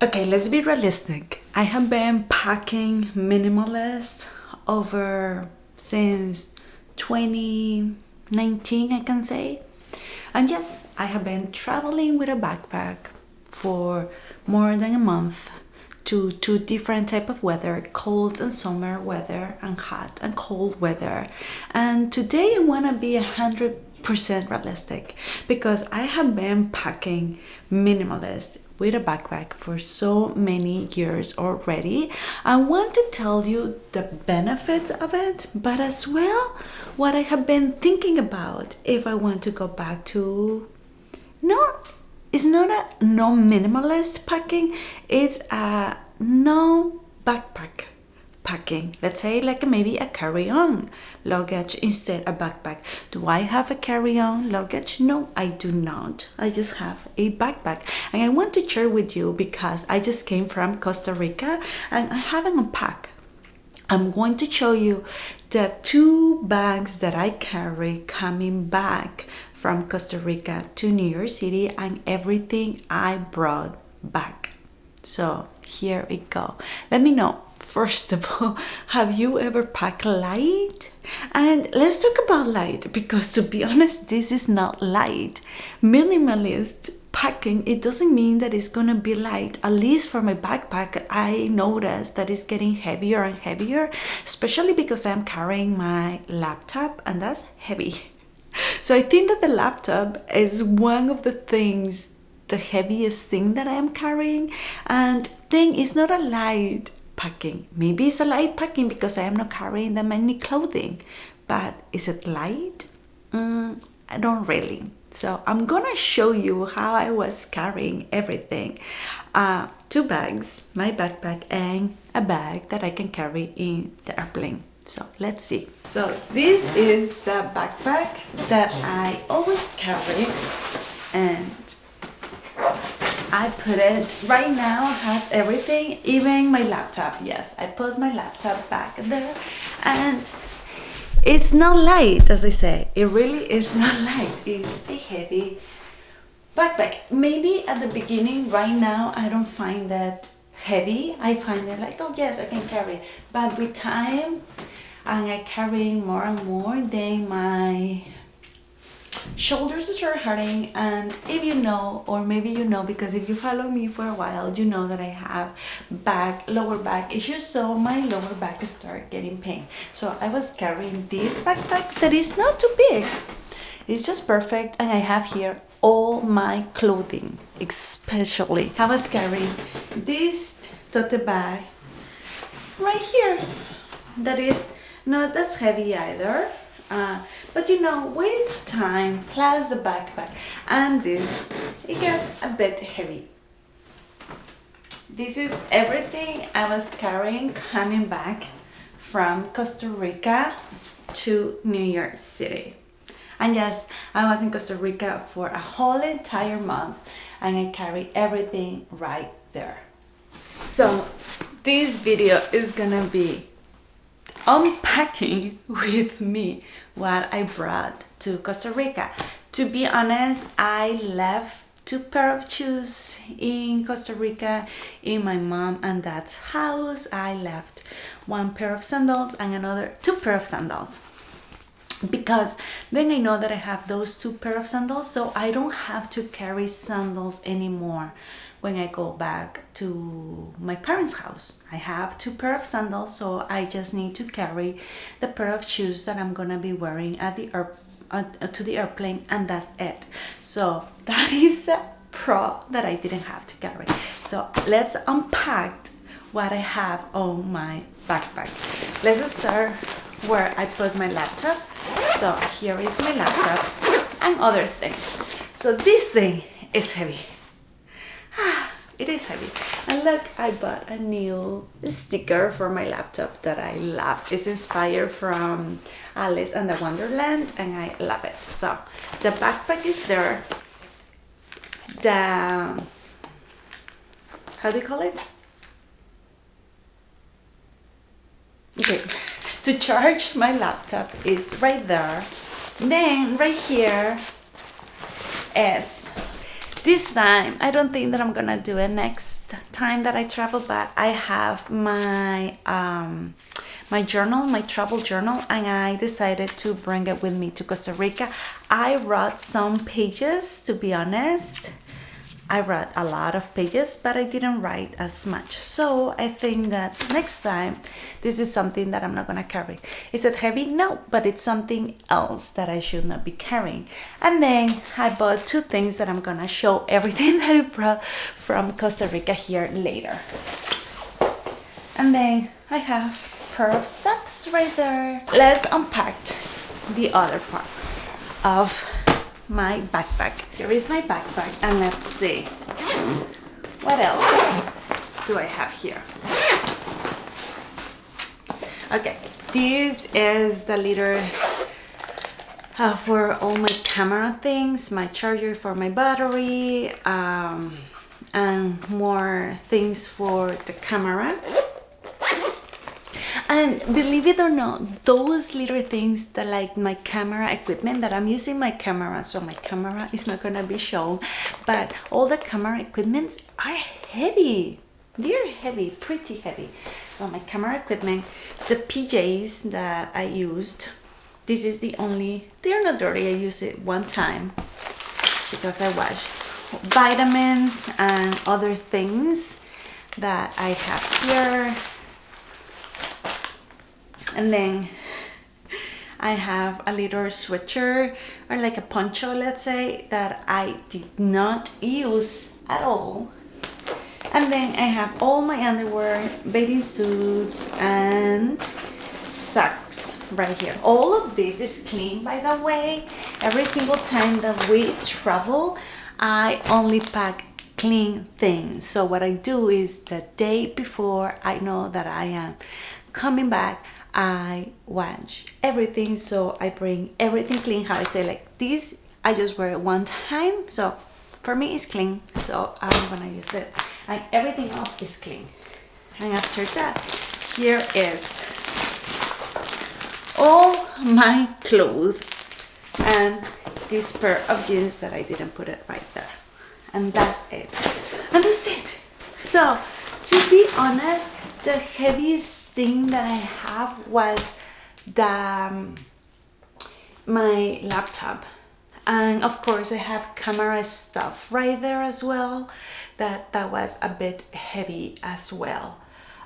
Okay, let's be realistic. I have been packing minimalist over since 2019, I can say. And yes, I have been traveling with a backpack for more than a month to two different type of weather, cold and summer weather and hot and cold weather. And today I want to be 100% realistic because I have been packing minimalist with a backpack for so many years already. I want to tell you the benefits of it, but as well what I have been thinking about if I want to go back to no, it's not a no minimalist packing, it's a no backpack packing. Let's say like maybe a carry-on luggage instead a backpack. Do I have a carry-on luggage? No, I do not. I just have a backpack. And I want to share with you because I just came from Costa Rica and I haven't unpacked. I'm going to show you the two bags that I carry coming back from Costa Rica to New York City and everything I brought back. So here we go. Let me know. First of all, have you ever packed light? And let's talk about light because to be honest, this is not light. Minimalist packing, it doesn't mean that it's gonna be light. At least for my backpack, I noticed that it's getting heavier and heavier, especially because I'm carrying my laptop and that's heavy. So I think that the laptop is one of the things, the heaviest thing that I am carrying. And then it's not a light packing. Maybe it's a light packing because I am not carrying that many clothing. But is it light? I don't really. So I'm gonna show you how I was carrying everything. Two bags, my backpack and a bag that I can carry in the airplane. So let's see. So this is the backpack that I always carry and I put it right now, has everything, even my laptop. Yes, I put my laptop back there and it's not light, as I say. It really is not light. It's a heavy backpack. Maybe at the beginning, right now, I don't find that heavy. I find it like, oh yes, I can carry it. But with time, and I carry more and more, then my shoulders start hurting. And if you know, or maybe you know, because if you follow me for a while, you know that I have lower back issues, so my lower back start getting pain. So I was carrying this backpack that is not too big, it's just perfect, and I have here all my clothing. Especially I was carrying this tote bag right here that is not as heavy either. But you know, with time, plus the backpack and this, it gets a bit heavy. This is everything I was carrying coming back from Costa Rica to New York City. And yes, I was in Costa Rica for a whole entire month and I carry everything right there. So this video is gonna be unpacking with me what I brought to Costa Rica. To be honest, I left two pair of shoes in Costa Rica in my mom and dad's house. I left one pair of sandals and another two pair of sandals because then I know that I have those two pair of sandals, so I don't have to carry sandals anymore when I go back to my parents' house. I have two pair of sandals, so I just need to carry the pair of shoes that I'm gonna be wearing at the to the airplane, and that's it. So that is a pro that I didn't have to carry. So let's unpack what I have on my backpack. Let's start where I put my laptop. So here is my laptop and other things. So this thing is heavy. It is heavy. And look, I bought a new sticker for my laptop that I love. It's inspired from Alice and the Wonderland and I love it. So the backpack is there. The, how do you call it? Okay, to charge my laptop is right there. Then right here is This time, I don't think that I'm gonna do it next time that I travel, but I have my my journal, my travel journal, and I decided to bring it with me to Costa Rica. I wrote some pages, to be honest. I wrote a lot of pages, but I didn't write as much. So I think that next time, this is something that I'm not gonna carry. Is it heavy? No, but it's something else that I should not be carrying. And then I bought two things that I'm gonna show everything that I brought from Costa Rica here later. And then I have a pair of socks right there. Let's unpack the other part of my backpack. Here is my backpack, and let's see what else do I have here. Okay, this is the little for all my camera things, my charger for my battery, and more things for the camera. And believe it or not, those little things that like my camera equipment that I'm using my camera, so my camera is not gonna be shown, but all the camera equipments are heavy. They're heavy, pretty heavy. So my camera equipment, the PJs that I used, this is the only, they're not dirty, I use it one time because I wash. Vitamins and other things that I have here. And then I have a little sweatshirt or like a poncho, let's say, that I did not use at all. And then I have all my underwear, bathing suits, and socks right here. All of this is clean, by the way. Every single time that we travel, I only pack clean things. So what I do is the day before I know that I am coming back, I wash everything, so I bring everything clean. How I say, like this, I just wear it one time, so for me it's clean, so I'm gonna use it, and everything else is clean. And after that, here is all my clothes and this pair of jeans that I didn't put it right there, and that's it, and that's it. So to be honest, the heaviest thing that I have was my laptop, and of course I have camera stuff right there as well. That was a bit heavy as well.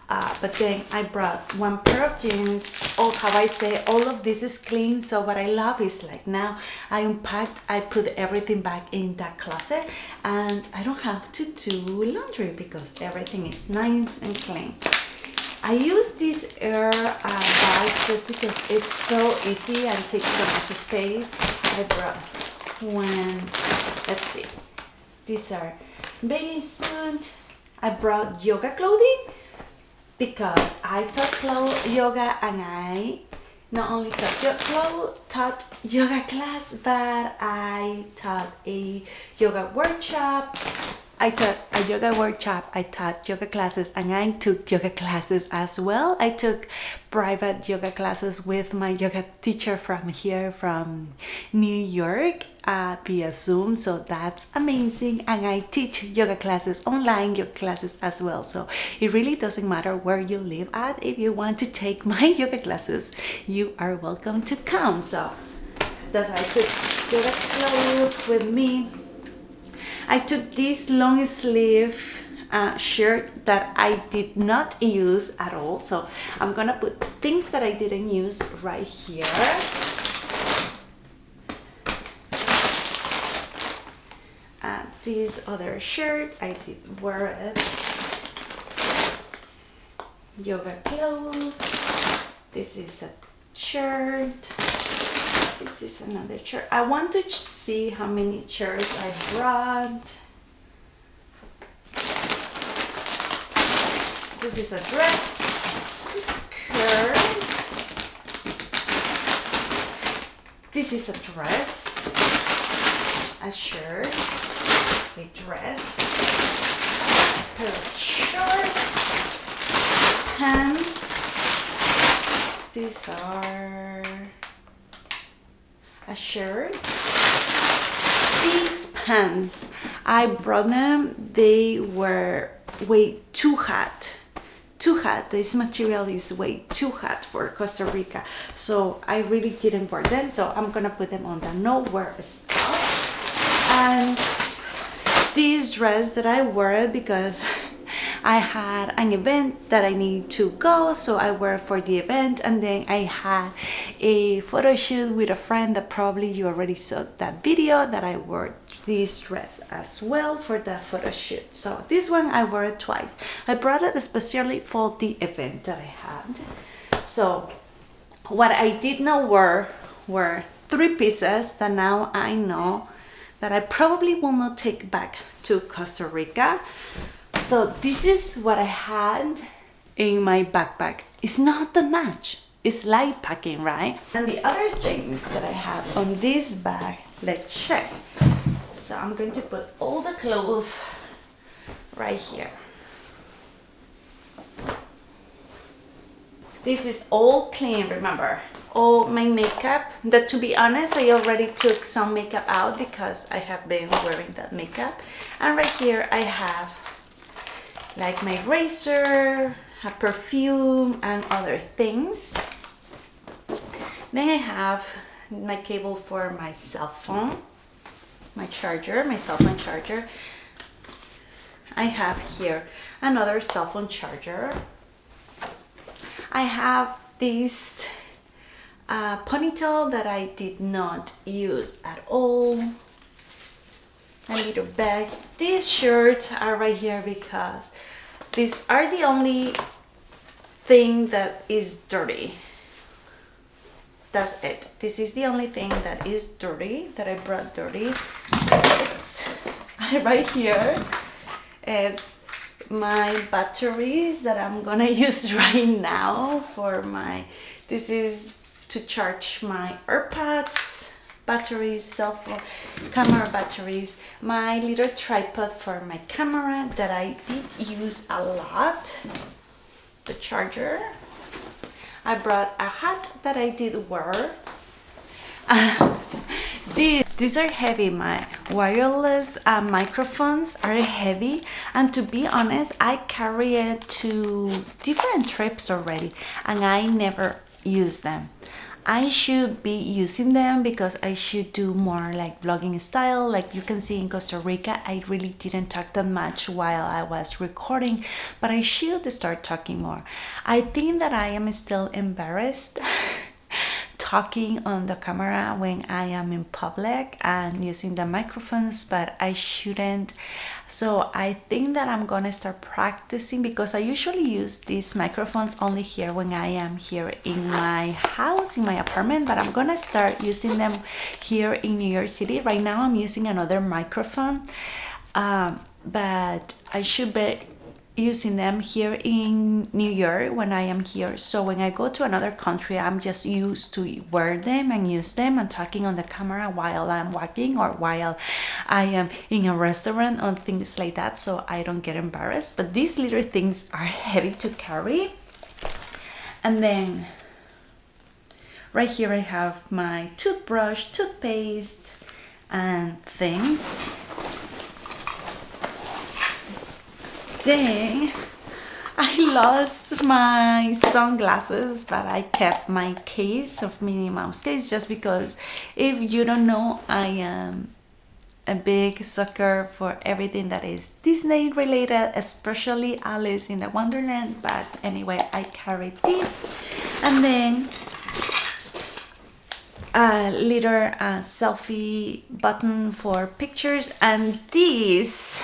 But then I brought one pair of jeans. Oh, how I say, all of this is clean. So what I love is like now I unpacked, I put everything back in that closet, and I don't have to do laundry because everything is nice and clean. I use this air bag just because it's so easy and takes so much space. I brought one, let's see, these are bathing suit. I brought yoga clothing because I taught yoga, and I not only taught yoga class, but I taught a yoga workshop. I taught a yoga workshop, I taught yoga classes, and I took yoga classes as well. I took private yoga classes with my yoga teacher from here, from New York, via Zoom, so that's amazing. And I teach yoga classes, online yoga classes as well. So it really doesn't matter where you live at. If you want to take my yoga classes, you are welcome to come. So that's why I took yoga clothes with me. I took this long sleeve shirt that I did not use at all. So I'm gonna put things that I didn't use right here. This other shirt, I did wear it. Yoga clothes. This is a shirt. This is another chair. I want to see how many chairs I brought. This is a dress, a skirt. This is a dress, a shirt, a dress, a pair of shorts, pants. These are a shirt. These pants, I brought them. They were way too hot. Too hot. This material is way too hot for Costa Rica. So I really didn't wear them. So I'm gonna put them on the no wear stuff. And this dress that I wore because I had an event that I need to go, so I wore for the event, and then I had a photo shoot with a friend that probably you already saw that video that I wore this dress as well for the photo shoot. So this one I wore it twice. I brought it especially for the event that I had. So what I did not wear were 3 pieces that now I know that I probably will not take back to Costa Rica. So this is what I had in my backpack. It's not that much. It's light packing, right? And the other things that I have on this bag, let's check. So I'm going to put all the clothes right here. This is all clean, remember. All my makeup, that to be honest, I already took some makeup out because I have been wearing that makeup. And right here I have like my razor, a perfume, and other things. Then I have my cable for my cell phone, my charger, my cell phone charger. I have here another cell phone charger. I have this ponytail that I did not use at all. A little bag. These shirts are right here because these are the only thing that is dirty. That's it. This is the only thing that is dirty, that I brought dirty. Oops. Right here, it's my batteries that I'm gonna use right now for my, this is to charge my AirPods, batteries, cell phone, camera batteries, my little tripod for my camera that I did use a lot, the charger. I brought a hat that I did wear. These are heavy. My wireless microphones are heavy, and to be honest, I carry it to different trips already and I never use them. I should be using them because I should do more like vlogging style. Like you can see in Costa Rica, I really didn't talk that much while I was recording, but I should start talking more. I think that I am still embarrassed talking on the camera when I am in public and using the microphones, but I shouldn't. So I think that I'm gonna start practicing because I usually use these microphones only here when I am here in my house, in my apartment, but I'm gonna start using them here in New York City. Right now I'm using another microphone, but I should be using them here in New York when I am here. So when I go to another country, I'm just used to wear them and use them and talking on the camera while I'm walking or while I am in a restaurant or things like that, so I don't get embarrassed. But these little things are heavy to carry. And then right here I have my toothbrush, toothpaste, and things. Dang, I lost my sunglasses, but I kept my case of Minnie Mouse case just because, if you don't know, I am a big sucker for everything that is Disney related, especially Alice in the Wonderland. But anyway, I carried this, and then a little selfie button for pictures, and this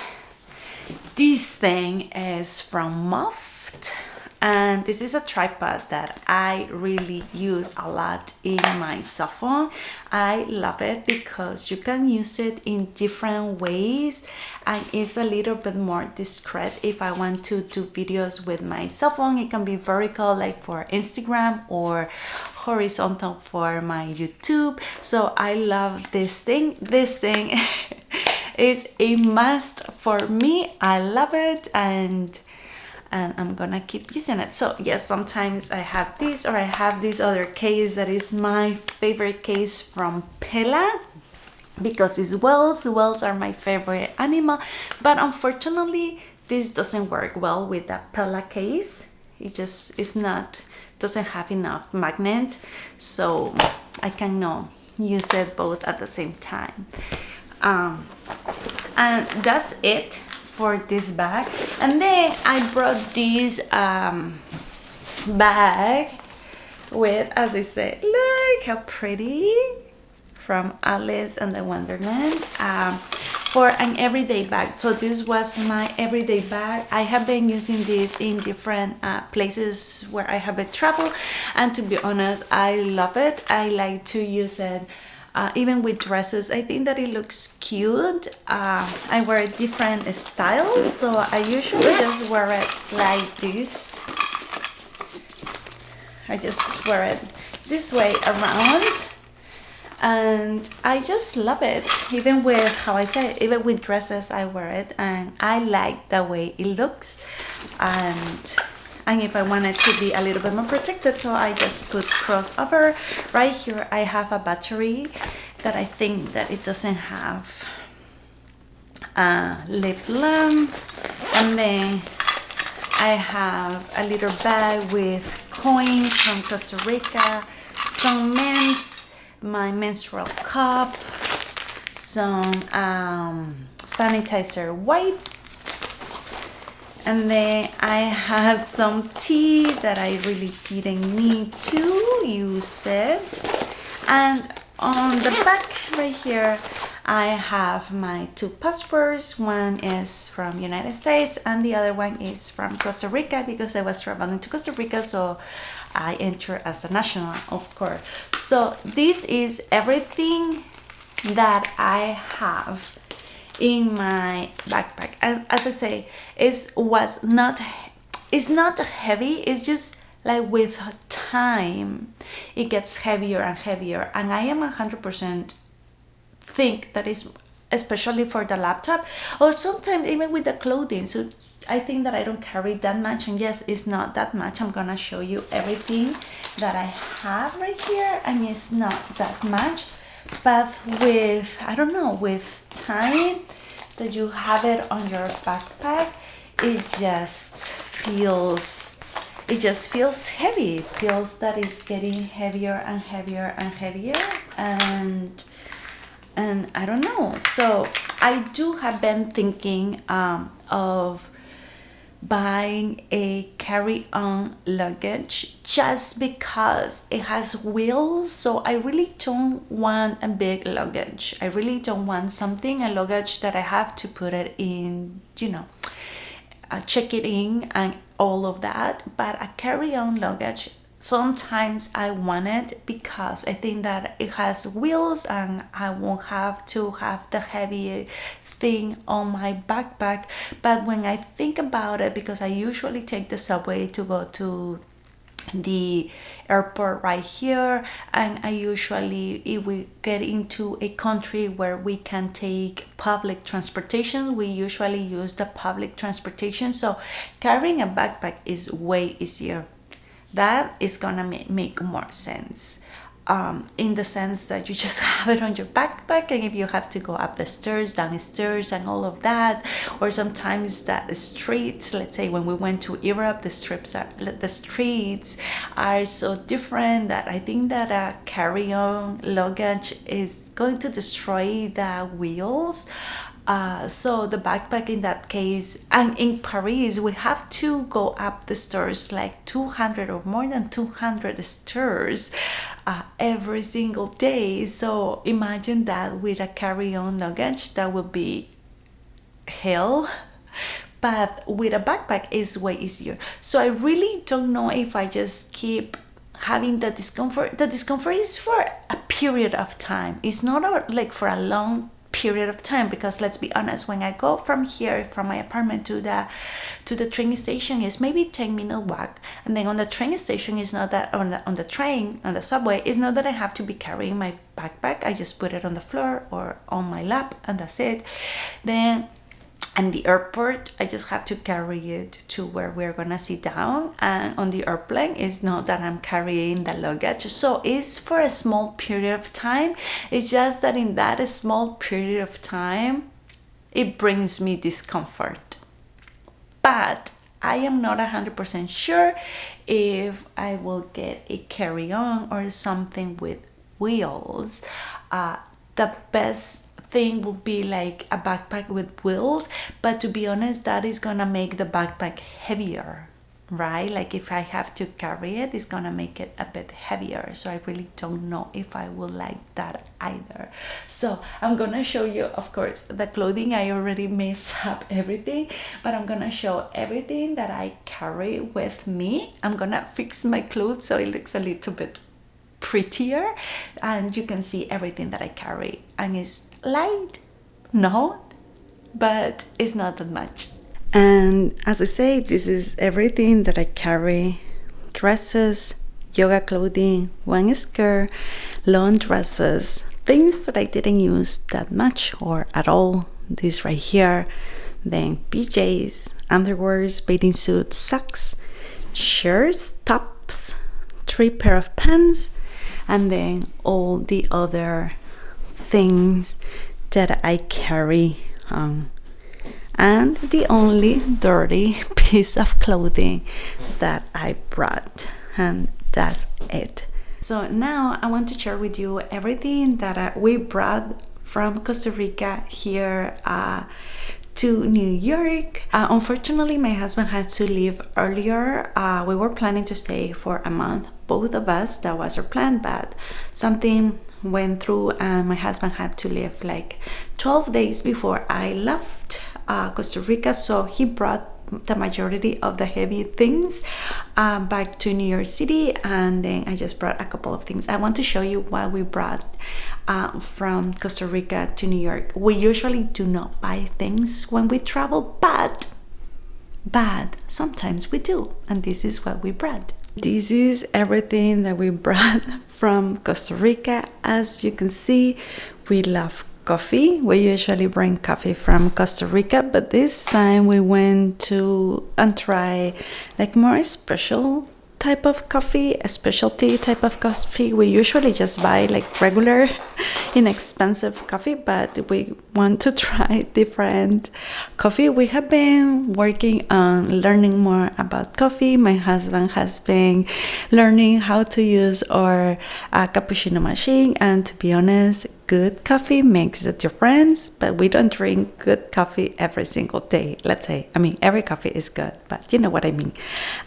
thing is from Muffed, and this is a tripod that I really use a lot in my cell phone. I love it because you can use it in different ways and it's a little bit more discreet. If I want to do videos with my cell phone, it can be vertical like for Instagram or horizontal for my YouTube. So I love this thing. This thing is a must for me. I love it, and I'm gonna keep using it. So yes, sometimes I have this, or I have this other case that is my favorite case from Pella. because it's whales. Whales are my favorite animal, but unfortunately this doesn't work well with the pillowcase. It just is not, doesn't have enough magnet, so I cannot use it both at the same time. And that's it for this bag. And then I brought this bag with, as I said, look how pretty, from Alice and the Wonderland, for an everyday bag. So this was my everyday bag. I have been using this in different places where I have been travel, and to be honest, I love it. I like to use it even with dresses. I think that it looks cute. I wear different styles, so I usually just wear it like this. I just wear it this way around, and I just love it. Even with, how I say, even with dresses I wear it, and I like the way it looks. And if I want it to be a little bit more protected, so I just put crossover. Right here I have a battery that I think that it doesn't have a lip lamp, and then I have a little bag with coins from Costa Rica, some my menstrual cup, some sanitizer wipes, and then I had some tea that I really didn't need to use it. And on the back right here I have my 2 passports. One is from United States and the other one is from Costa Rica, because I was traveling to Costa Rica, so I enter as a national, of course. So this is everything that I have in my backpack. As I say, it's not heavy. It's just like with time it gets heavier and heavier, and I am 100% think that is especially for the laptop, or sometimes even with the clothing. So I think that I don't carry that much, and yes, it's not that much. I'm gonna show you everything that I have right here, and it's not that much, but with, I don't know, with time that you have it on your backpack, it just feels heavy. It feels that it's getting heavier and heavier and heavier, and I don't know. So I do have been thinking of buying a carry-on luggage, just because it has wheels. So I really don't want a big luggage. I really don't want a luggage that I have to put it in, check it in and all of that. But a carry-on luggage, sometimes I want it because I think that it has wheels and I won't have to have the heavy thing on my backpack. But when I think about it, because I usually take the subway to go to the airport right here, and I usually, if we get into a country where we can take public transportation, we usually use the public transportation. So carrying a backpack is way easier. That is gonna make more sense, in the sense that you just have it on your backpack, and if you have to go up the stairs, down the stairs, and all of that, or sometimes that streets, let's say when we went to Europe, the streets are so different that I think that a carry-on luggage is going to destroy the wheels. So the backpack in that case, and in Paris we have to go up the stairs like 200 or more than 200 stairs every single day. So imagine that with a carry-on luggage, that would be hell. But with a backpack is way easier. So I really don't know if I just keep having the discomfort. The discomfort is for a period of time. It's not like for a long period of time, because let's be honest, when I go from here, from my apartment to the train station, is maybe 10-minute walk, and then on the train station is not that, on the train, on the subway, it's not that I have to be carrying my backpack. I just put it on the floor or on my lap, and that's it. Then And the airport, I just have to carry it to where we're gonna sit down. And on the airplane, it's not that I'm carrying the luggage, so it's for a small period of time. It's just that in that small period of time, it brings me discomfort. But I am not 100% sure if I will get a carry-on or something with wheels. The best thing would be like a backpack with wheels, but to be honest, that is gonna make the backpack heavier, right? Like if I have to carry it, it's gonna make it a bit heavier. So I really don't know if I will like that either. So I'm gonna show you, of course, the clothing. I already messed up everything, but I'm gonna show everything that I carry with me. I'm gonna fix my clothes so it looks a little bit prettier, and you can see everything that I carry. And it's light, no, but it's not that much. And as I say, this is everything that I carry: dresses, yoga clothing, one skirt, long dresses, things that I didn't use that much or at all, this right here, then PJs, underwears, bathing suits, socks, shirts, tops, 3 pair of pants, and then all the other things that I carry on. And the only dirty piece of clothing that I brought, and that's it. So now I want to share with you everything that we brought from Costa Rica here to New York. Unfortunately, my husband had to leave earlier. We were planning to stay for a month, both of us. That was our plan, but something went through and my husband had to leave like 12 days before I left Costa Rica. So he brought the majority of the heavy things back to New York City, and then I just brought a couple of things. I want to show you what we brought from Costa Rica to New York. We usually do not buy things when we travel, but sometimes we do, and this is what we brought. This is everything that we brought from Costa Rica. As you can see, we love coffee. We usually bring coffee from Costa Rica, but this time we went to and try like more special type of coffee, a specialty type of coffee. We usually just buy like regular inexpensive coffee, but we want to try different coffee. We have been working on learning more about coffee. My husband has been learning how to use our cappuccino machine, and to be honest, good coffee makes a difference, but we don't drink good coffee every single day. Let's say, I mean, every coffee is good, but you know what I mean.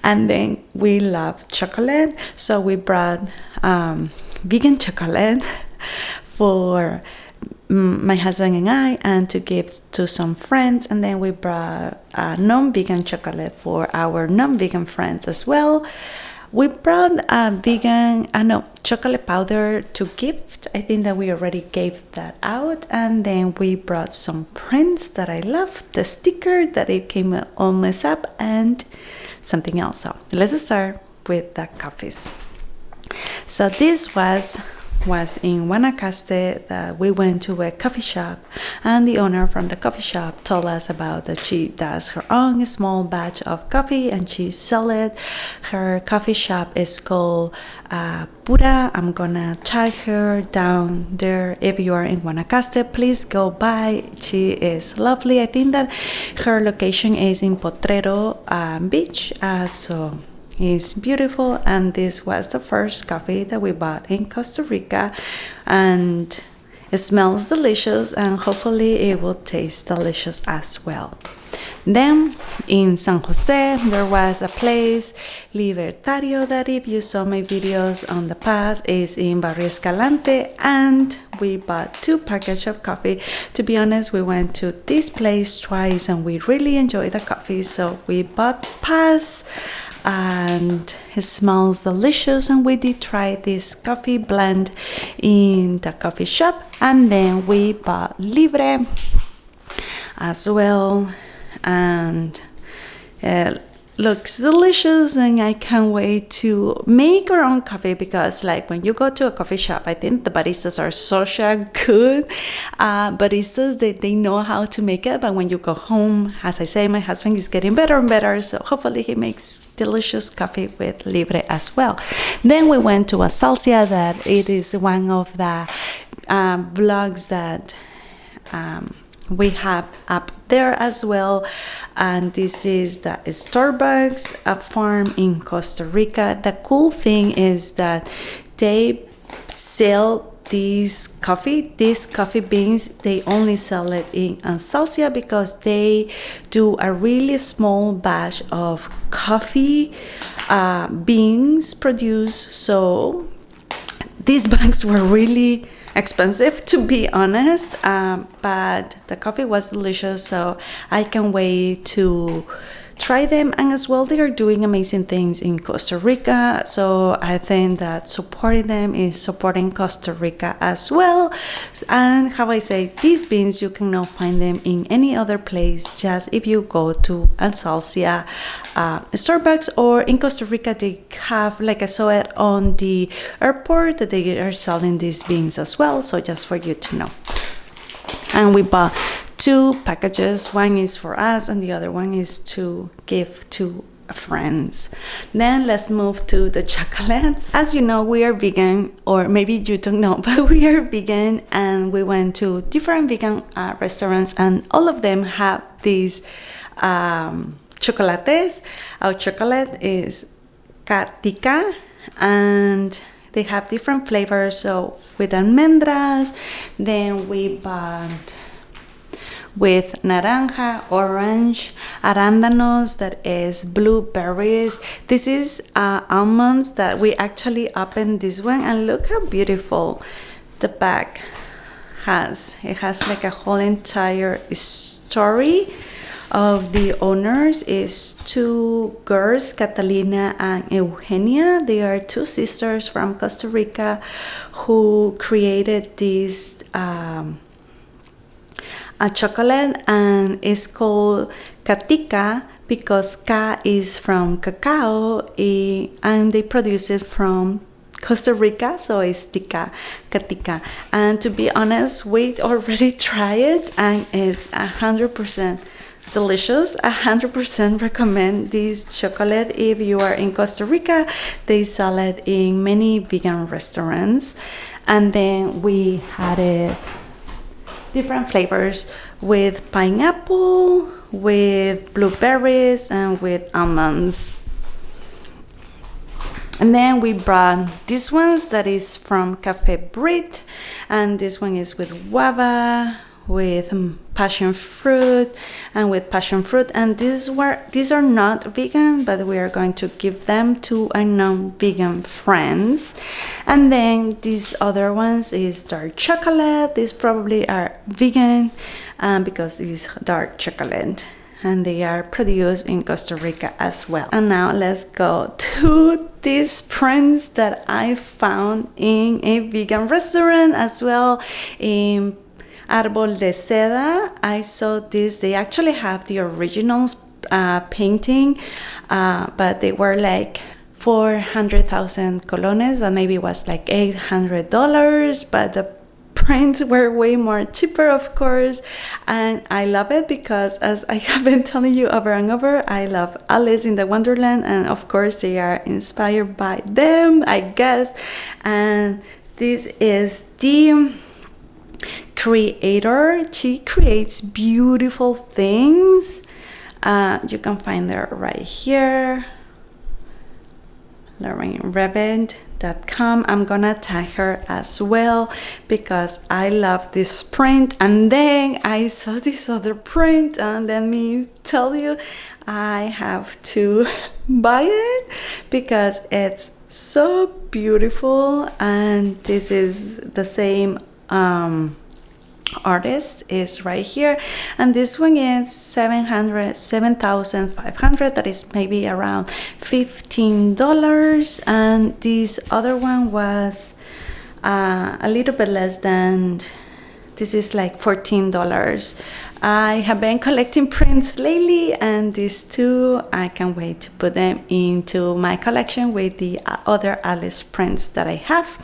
And then we love chocolate, so we brought vegan chocolate for my husband and I, and to give to some friends. And then we brought non-vegan chocolate for our non-vegan friends as well. We brought chocolate powder to gift. I think that we already gave that out. And then we brought some prints that I love, the sticker that it came all messed up, and something else. So let's start with the coffees. So this was in Guanacaste, that we went to a coffee shop, and the owner from the coffee shop told us about that she does her own small batch of coffee and she sells it. Her coffee shop is called Pura. I'm gonna tag her down there. If you are in Guanacaste, please go by. She is lovely. I think that her location is in Potrero Beach, so it's beautiful. And this was the first coffee that we bought in Costa Rica, and it smells delicious, and hopefully it will taste delicious as well. Then in San Jose there was a place, Libertario, that if you saw my videos on the past is in Barrio Escalante, and we bought 2 packages of coffee. To be honest, we went to this place twice and we really enjoyed the coffee, so we bought Paz, and it smells delicious. And we did try this coffee blend in the coffee shop, and then we bought Libre as well. And looks delicious, and I can't wait to make our own coffee, because like when you go to a coffee shop, I think the baristas are such a good baristas, they know how to make it. But when you go home, as I say, my husband is getting better and better, so hopefully he makes delicious coffee with Libre as well. Then we went to a Salsia, that it is one of the vlogs that we have up there as well. And this is the Starbucks, a farm in Costa Rica. The cool thing is that they sell these coffee beans. They only sell it in Ansalcia because they do a really small batch of coffee beans produced. So these bags were really expensive, to be honest, but the coffee was delicious, so I can wait to try them. And as well, they are doing amazing things in Costa Rica, so I think that supporting them is supporting Costa Rica as well. And how I say, these beans, you cannot find them in any other place, just if you go to Ansalcia Starbucks, or in Costa Rica they have, like I saw it on the airport, that they are selling these beans as well, so just for you to know. And we bought 2 packages. One is for us and the other one is to give to friends. Then let's move to the chocolates. As you know, we are vegan, or maybe you don't know, but we are vegan, and we went to different vegan restaurants, and all of them have these chocolates. Our chocolate is Katica, and they have different flavors, so with almendras. Then we bought with naranja, orange, arándanos, that is blueberries. This is almonds that we actually opened this one, and look how beautiful the bag has. It has like a whole entire story of the owners. Is 2 girls, Catalina and Eugenia. They are 2 sisters from Costa Rica who created this a chocolate, and it's called Katica because Ka is from cacao, and they produce it from Costa Rica, so it's Katica. And to be honest, we already tried it, and it's 100% delicious. 100% recommend this chocolate if you are in Costa Rica. They sell it in many vegan restaurants. And then we had it different flavors with pineapple, with blueberries, and with almonds. And then we brought these ones that is from Cafe Brit, and this one is with guava, with passion fruit, and these are not vegan, but we are going to give them to our non-vegan friends. And then these other ones is dark chocolate. These probably are vegan because it's dark chocolate, and they are produced in Costa Rica as well. And now let's go to these prints that I found in a vegan restaurant as well, in Árbol de Seda. I saw this. They actually have the original painting, but they were like 400,000 colones. That maybe was like $800, but the prints were way more cheaper, of course. And I love it because, as I have been telling you over and over, I love Alice in the Wonderland, and of course they are inspired by them, I guess. And this is the creator. She creates beautiful things. You can find her right here, FjallRaven.com. I'm gonna tag her as well because I love this print. And then I saw this other print, and let me tell you, I have to buy it because it's so beautiful. And this is the same artist is right here, and this one is 7,500. That is maybe around $15, and this other one was a little bit less than This is like $14. I have been collecting prints lately, and these two, I can't wait to put them into my collection with the other Alice prints that I have.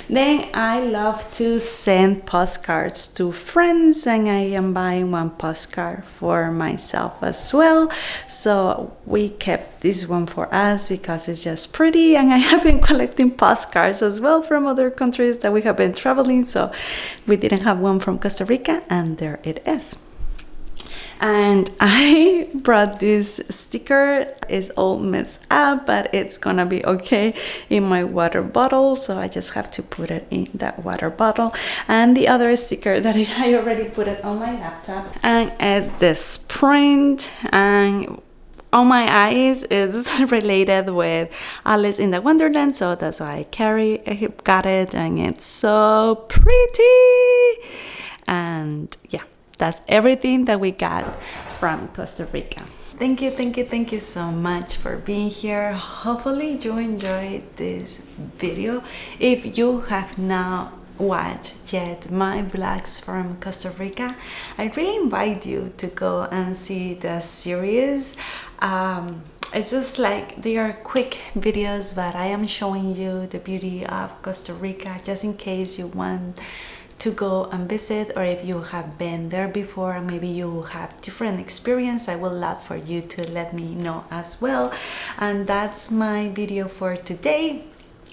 Then I love to send postcards to friends, and I am buying one postcard for myself as well. So we kept this one for us because it's just pretty, and I have been collecting postcards as well from other countries that we have been traveling, so we didn't have one from Costa Rica, and there it is. And I brought this sticker. It's all messed up, but it's gonna be okay in my water bottle, so I just have to put it in that water bottle. And the other sticker that I already put it on my laptop, and at this print, and on my eyes it's related with Alice in the Wonderland, so that's why I got it, and it's so pretty. And yeah, that's everything that we got from Costa Rica. Thank you so much for being here. Hopefully you enjoyed this video. If you have not watched yet my vlogs from Costa Rica, I really invite you to go and see the series. It's just like they are quick videos, but I am showing you the beauty of Costa Rica just in case you want to go and visit, or if you have been there before and maybe you have different experience, I would love for you to let me know as well. And that's my video for today.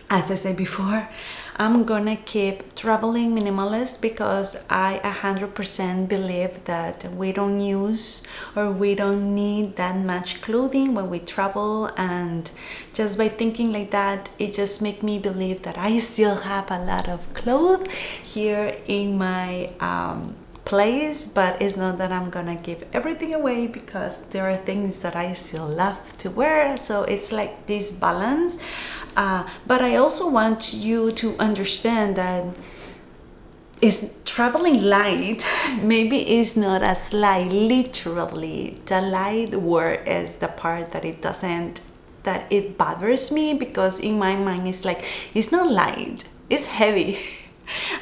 As I said before, I'm gonna keep traveling minimalist because I 100% believe that we don't use or we don't need that much clothing when we travel, and just by thinking like that, it just makes me believe that I still have a lot of clothes here in my place, but it's not that I'm gonna give everything away because there are things that I still love to wear. So it's like this balance, but I also want you to understand that is traveling light maybe is not as light literally. The light word is the part that it bothers me, because in my mind it's like, it's not light, it's heavy.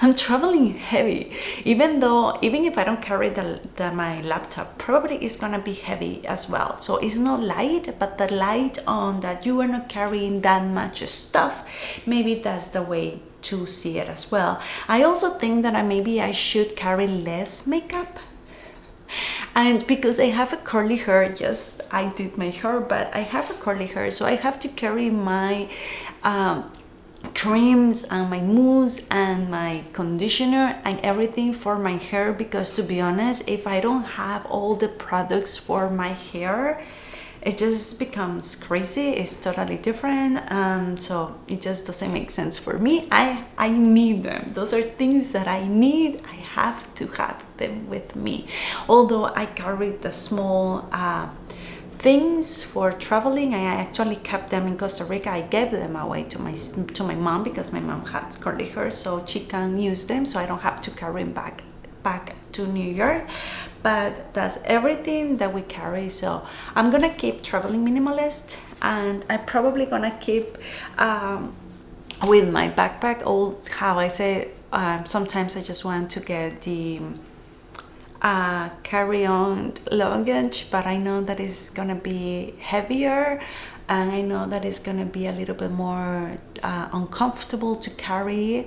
I'm traveling heavy, even if I don't carry my laptop, probably it's gonna be heavy as well. So it's not light, but the light on that you are not carrying that much stuff, maybe that's the way to see it as well. I also think that maybe I should carry less makeup. And because I have a curly hair, yes, I did my hair, but I have a curly hair, so I have to carry my creams and my mousse and my conditioner and everything for my hair, because to be honest, if I don't have all the products for my hair, it just becomes crazy. It's totally different, so it just doesn't make sense for me. I need them. Those are things that I need. I have to have them with me. Although I carry the small things for traveling, I actually kept them in Costa Rica. I gave them away to my mom because my mom has curly hair, so she can use them, so I don't have to carry them back to New York. But that's everything that we carry. So I'm gonna keep traveling minimalist, and I'm probably gonna keep with my backpack. All how I say, sometimes I just want to get the carry-on luggage, but I know that it's gonna be heavier, and I know that it's gonna be a little bit more uncomfortable to carry,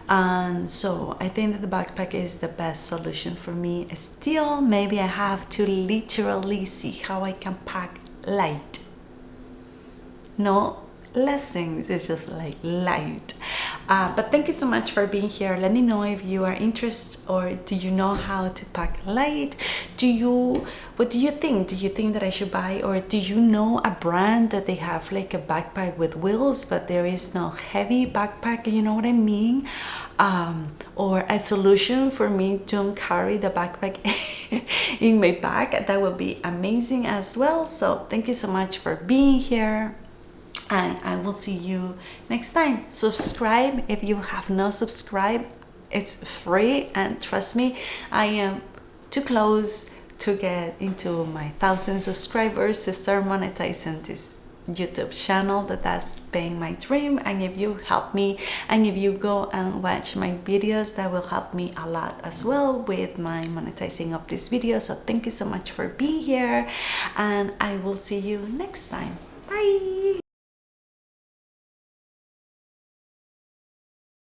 and so I think that the backpack is the best solution for me. Still, maybe I have to literally see how I can pack light, no less things, it's just like light. But thank you so much for being here. Let me know if you are interested, or do you know how to pack light? What do you think? Do you think that I should buy, or do you know a brand that they have like a backpack with wheels, but there is no heavy backpack? You know what I mean? Or a solution for me to carry the backpack in my bag. That would be amazing as well. So thank you so much for being here, and I will see you next time. Subscribe if you have not subscribed. It's free, and trust me, I am too close to get into my 1,000 subscribers to start monetizing YouTube channel that's been my dream. And if you help me and if you go and watch my videos, that will help me a lot as well with my monetizing of this video. So thank you so much for being here, and I will see you next time.